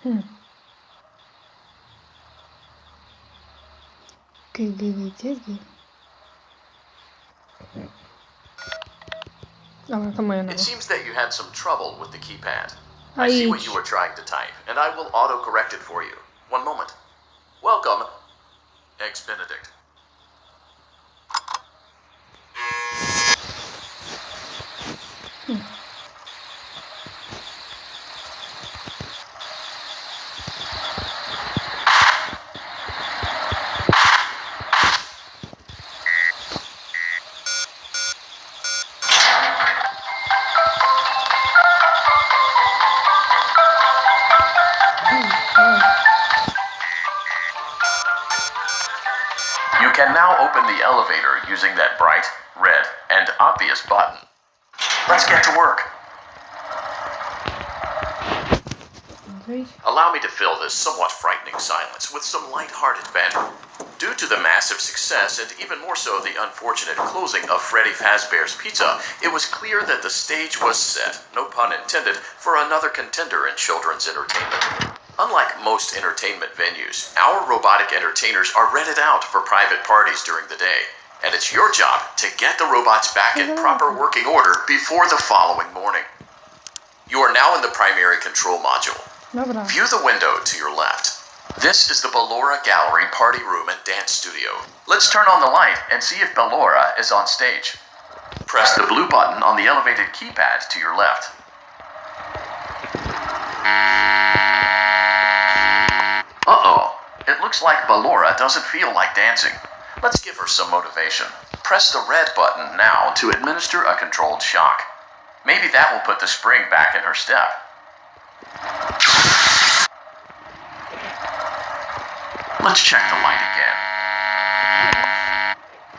It seems that you had some trouble with the keypad. I see what you were trying to type, and I will auto-correct it for you. One moment. Welcome, Eggs Benedict. You can now open the elevator using that bright, red, and obvious button. Let's get to work. Allow me to fill this somewhat frightening silence with some light-hearted banter. Due to the massive success, and even more so the unfortunate closing of Freddy Fazbear's Pizza, it was clear that the stage was set, no pun intended, for another contender in children's entertainment. Unlike most entertainment venues, our robotic entertainers are rented out for private parties during the day, and it's your job to get the robots back in proper working order before the following morning. You are now in the primary control module. View the window to your left. This is the Ballora Gallery Party Room and Dance Studio. Let's turn on the light and see if Ballora is on stage. Press the blue button on the elevated keypad to your left. Uh-oh, it looks like Ballora doesn't feel like dancing. Let's give her some motivation. Press the red button now to administer a controlled shock. Maybe that will put the spring back in her step. Let's check the light again.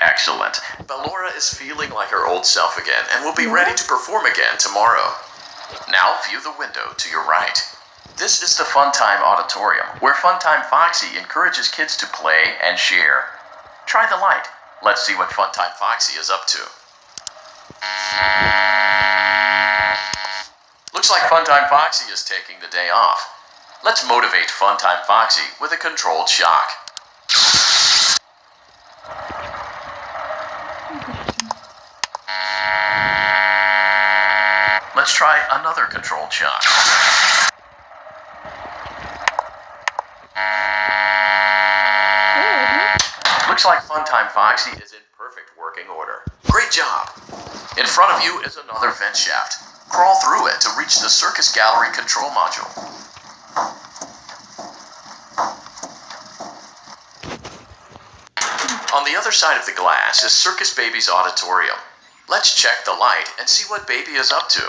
Excellent. Ballora is feeling like her old self again and will be ready to perform again tomorrow. Now view the window to your right. This is the Funtime Auditorium, where Funtime Foxy encourages kids to play and share. Try the light. Let's see what Funtime Foxy is up to. Looks like Funtime Foxy is taking the day off. Let's motivate Funtime Foxy with a controlled shock. Let's try another controlled shock. Looks like Funtime Foxy is in perfect working order. Great job! In front of you is another vent shaft. Crawl through it to reach the Circus Gallery control module. On the other side of the glass is Circus Baby's auditorium. Let's check the light and see what Baby is up to.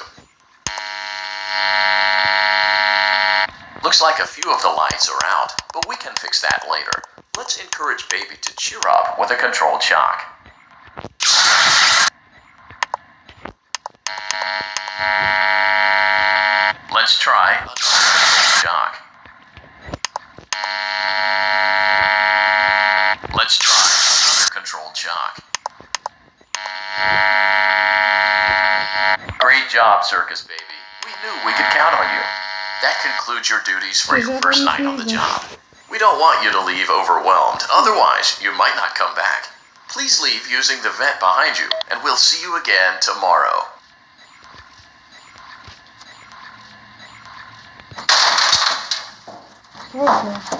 Looks like a few of the lights are out, but we can fix that later. Let's encourage Baby to cheer up with a controlled shock. Let's try another shock. Let's try another controlled shock. Great job, Circus Baby. We knew we could count on you. That concludes your duties for your first night on the job. We don't want you to leave overwhelmed, otherwise you might not come back. Please leave using the vent behind you, and we'll see you again tomorrow. Okay.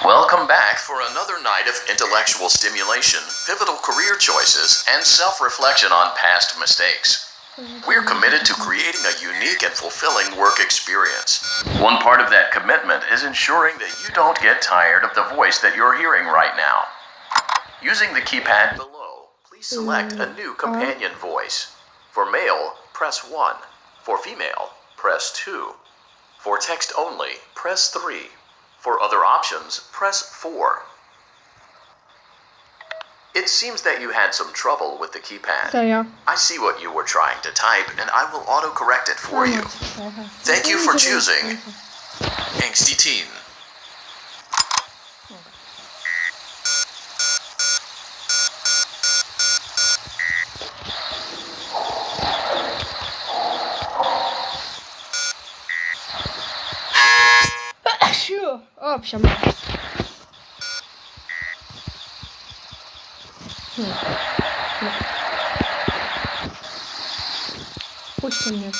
Welcome back for another night of intellectual stimulation, pivotal career choices, and self-reflection on past mistakes. We're committed to creating a unique and fulfilling work experience. One part of that commitment is ensuring that you don't get tired of the voice that you're hearing right now. Using the keypad below, please select a new companion voice. For male, press 1. For female, press 2. For text only, press 3. For other options, press 4. It seems that you had some trouble with the keypad. Serio? I see what you were trying to type, and I will autocorrect it for you. Thank you for choosing Angsty Teen. O, psiama. Puśćcie mnie.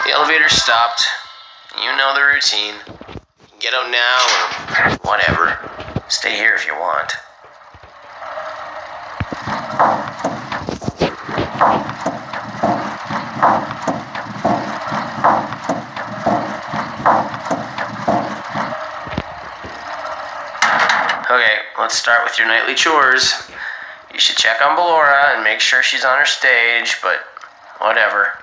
The elevator stopped. You know the routine. Get out now or whatever. Stay here if you want. Okay, let's start with your nightly chores. You should check on Ballora and make sure she's on her stage, but whatever.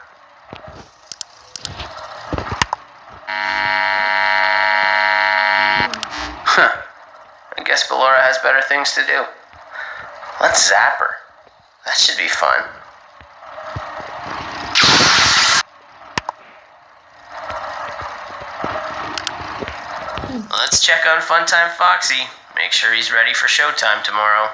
I guess Ballora has better things to do. Let's zap her. That should be fun. Let's check on Funtime Foxy. Make sure he's ready for showtime tomorrow.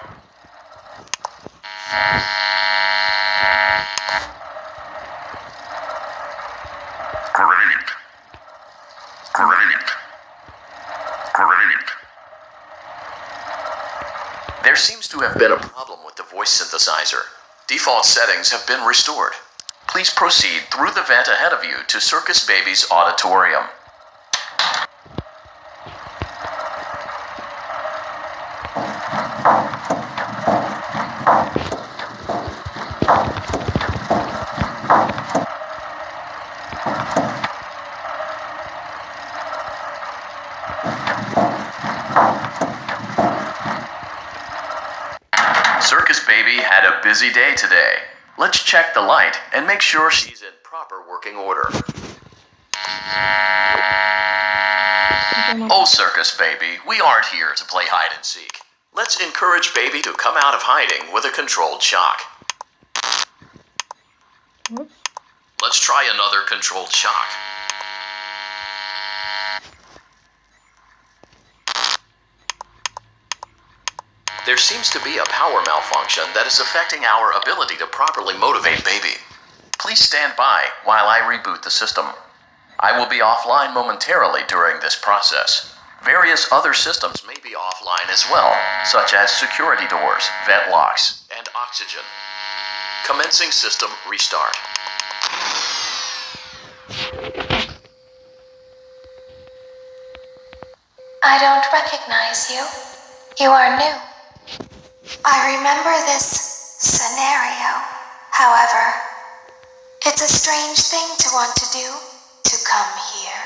Great. There seems to have been a problem with the voice synthesizer. Default settings have been restored. Please proceed through the vent ahead of you to Circus Baby's auditorium. Circus Baby had a busy day today. Let's check the light and make sure she's in proper working order. Oh, Circus Baby, we aren't here to play hide and seek. Let's encourage Baby to come out of hiding with a controlled shock. Oops. Let's try another controlled shock. There seems to be a power malfunction that is affecting our ability to properly motivate Baby. Please stand by while I reboot the system. I will be offline momentarily during this process. Various other systems may be offline as well, such as security doors, vent locks, and oxygen. Commencing system restart. I don't recognize you. You are new. I remember this scenario. However, it's a strange thing to want to do, to come here.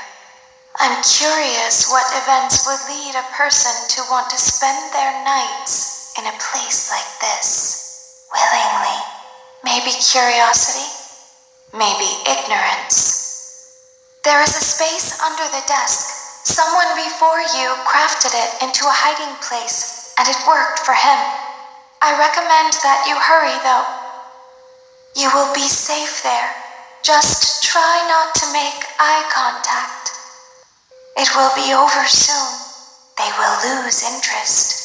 I'm curious what events would lead a person to want to spend their nights in a place like this, willingly. Maybe curiosity, maybe ignorance. There is a space under the desk. Someone before you crafted it into a hiding place, and it worked for him. I recommend that you hurry, though. You will be safe there. Just try not to make eye contact. It will be over soon. They will lose interest.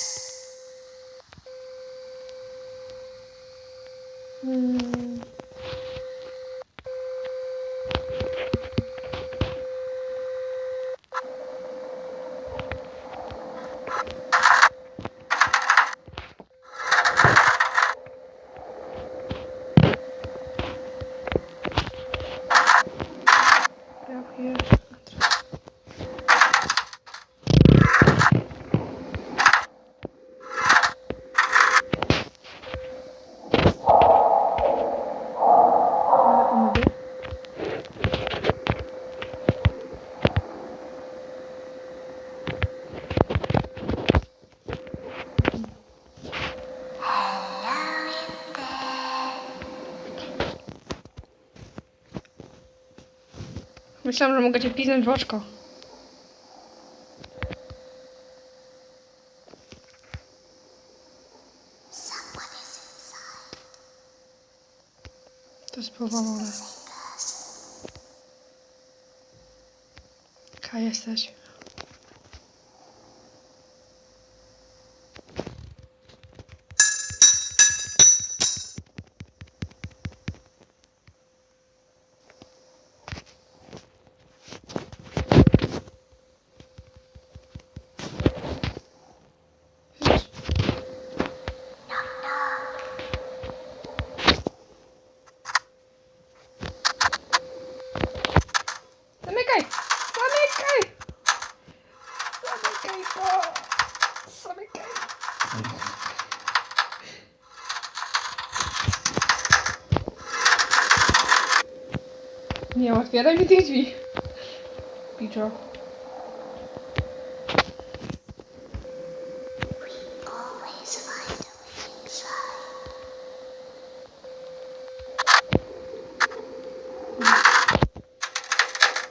Myślałam, że mogę cię piznąć w oczko. To jest powalone. Jaka jesteś? Zamykaj! Zamykaj! Zamykaj to! Zamykaj! Nie otwieraj mi tych drzwi. Piczo. Always find a way inside.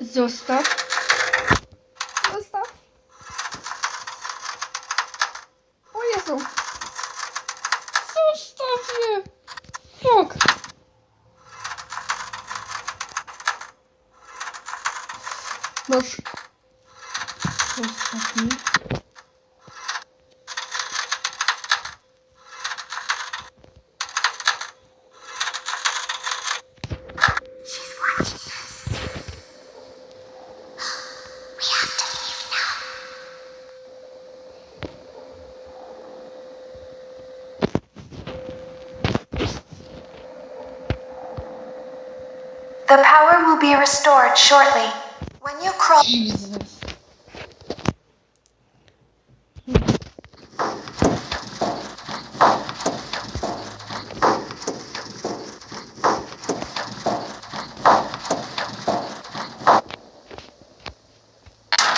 Zostaw. Zostaw. O Jezu. Zostaw mnie. Fuck. Noż. Zostaw mnie. The power will be restored shortly. When you crawl. Jesus.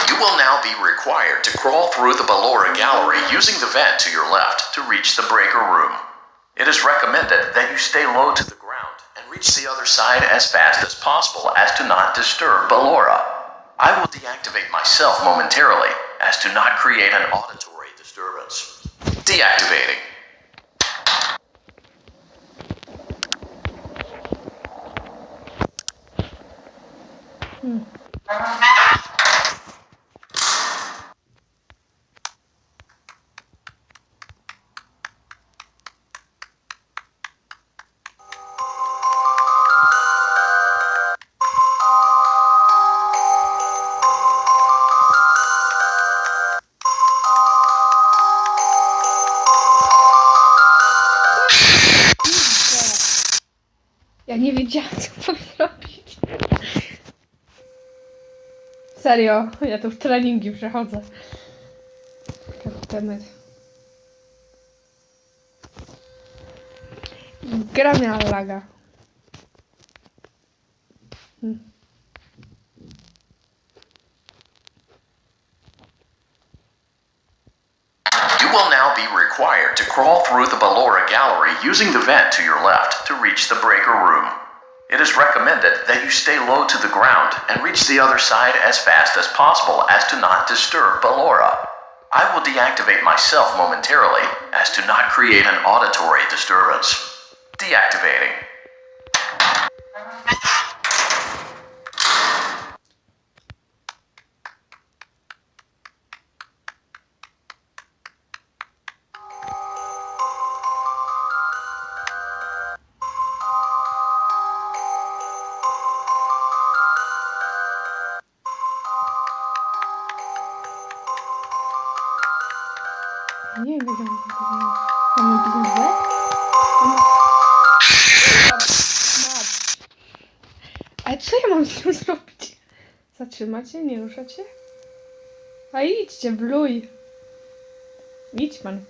You will now be required to crawl through the Ballora gallery using the vent to your left to reach the breaker room. It is recommended that you stay low to the ground and reach the other side as fast as possible as to not disturb Ballora. I will deactivate myself momentarily as to not create an auditory disturbance. Deactivating. Ja nie wiedziałam, co mam zrobić. Serio, ja tu w treningi przechodzę. Temat. Gra miała laga. You will now be required to crawl through the Ballora gallery using the vent to your left to reach the breaker room. It is recommended that you stay low to the ground and reach the other side as fast as possible as to not disturb Ballora. I will deactivate myself momentarily as to not create an auditory disturbance. Deactivating. Nie wiem, jak mam biznes łeb? Ale co ja mam z tym zrobić? Zatrzymać się? Nie ruszać się? A idźcie, bluj. Idź pan.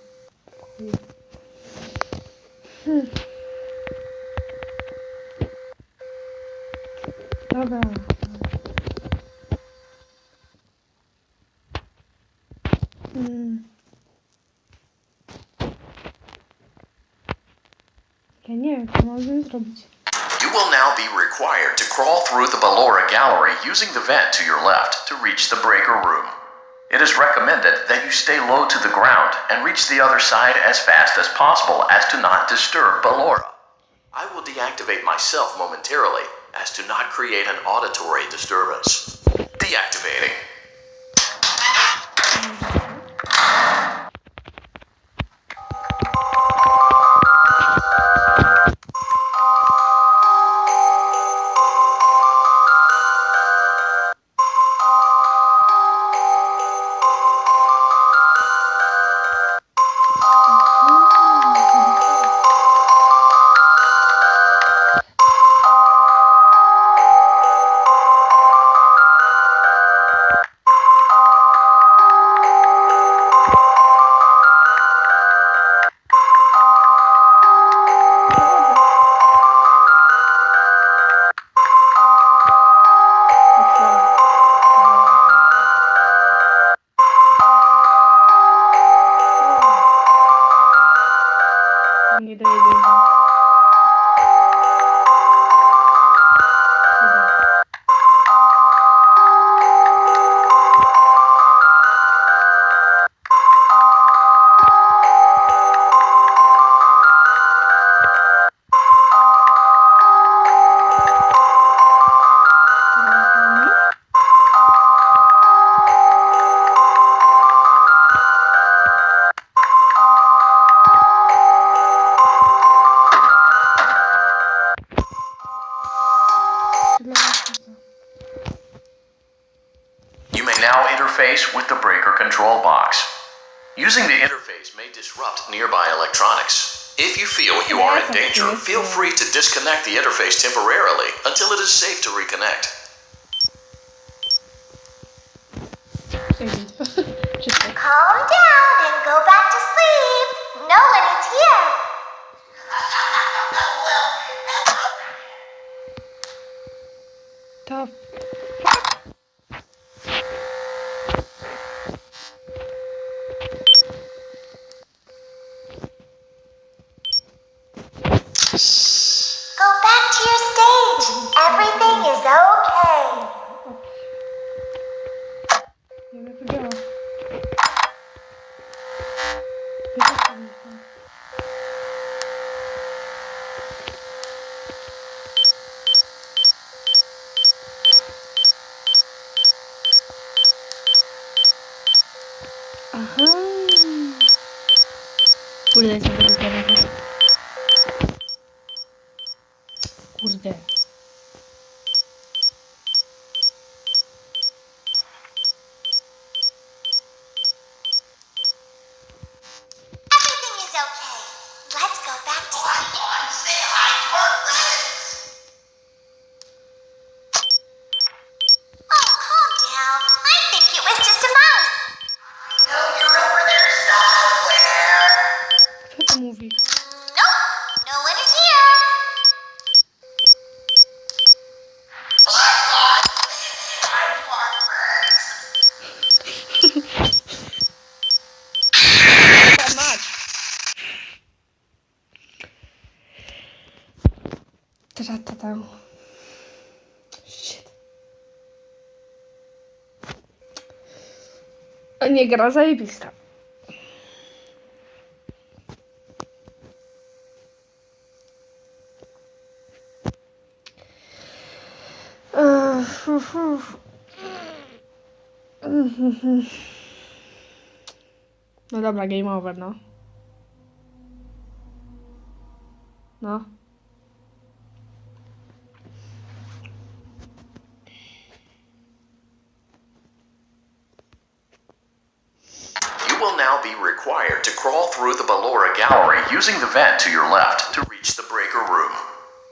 Dobra. Ja nie wiem, co mogę zrobić. You will now be required to crawl through the Ballora gallery using the vent to your left to reach the breaker room. It is recommended that you stay low to the ground and reach the other side as fast as possible as to not disturb Ballora. I will deactivate myself momentarily as to not create an auditory disturbance. Deactivating. Nie dojedziemy. You may now interface with the breaker control box. Using the interface may disrupt nearby electronics. If you feel you are in danger, feel free to disconnect the interface temporarily until it is safe to reconnect. Calm down and go back to sleep. No one is here. To... Go back to your stage. Everything is okay. Nie wiem, jak to działa. Wypadł mi stąd. Aha. Kurde, jestem tego pewna. Kurde. Everything is okay. Let's go back to sleep. Oh, calm down. I think it was just a mouse. Co to mówi? Nope, no one is here. Ta mać. Tratata. Shit. A nie, gra zajebista. No dobra, game over, no. No. You will now be required to crawl through the Ballora gallery using the vent to your left to reach the breaker room.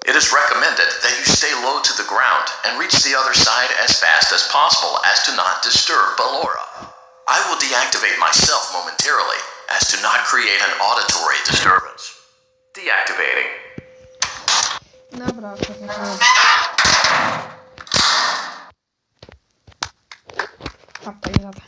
It is recommended that you stay low to the ground and reach the other side as fast as possible as to not disturb Ballora. I will deactivate myself momentarily as to not create an auditory disturbance. Deactivating. Dobra, to zrobię. Papaj za to.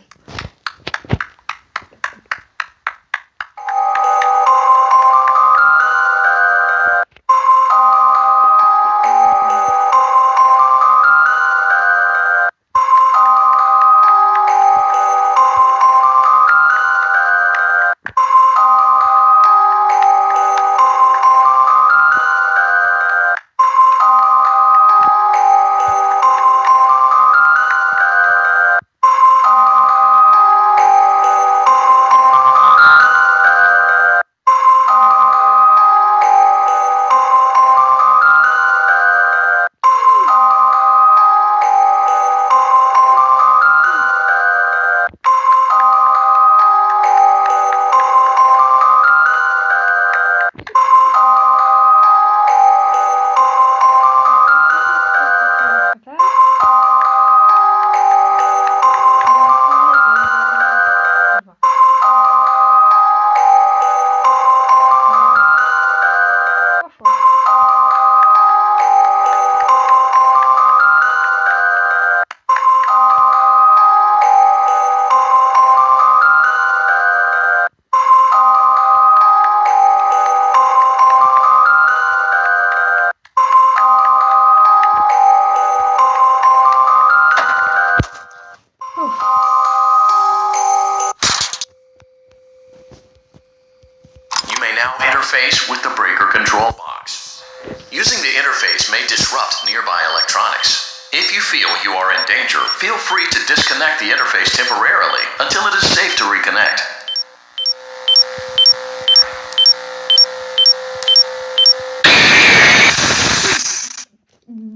interface with the breaker control box. Using the interface may disrupt nearby electronics. If you feel you are in danger, feel free to disconnect the interface temporarily until it is safe to reconnect.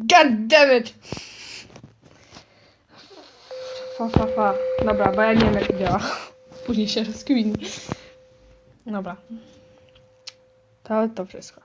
God damn it! Fa. Dobra, bo ja nie wiem jak to działa. Później się rozkmini. Dobra. To wszystko.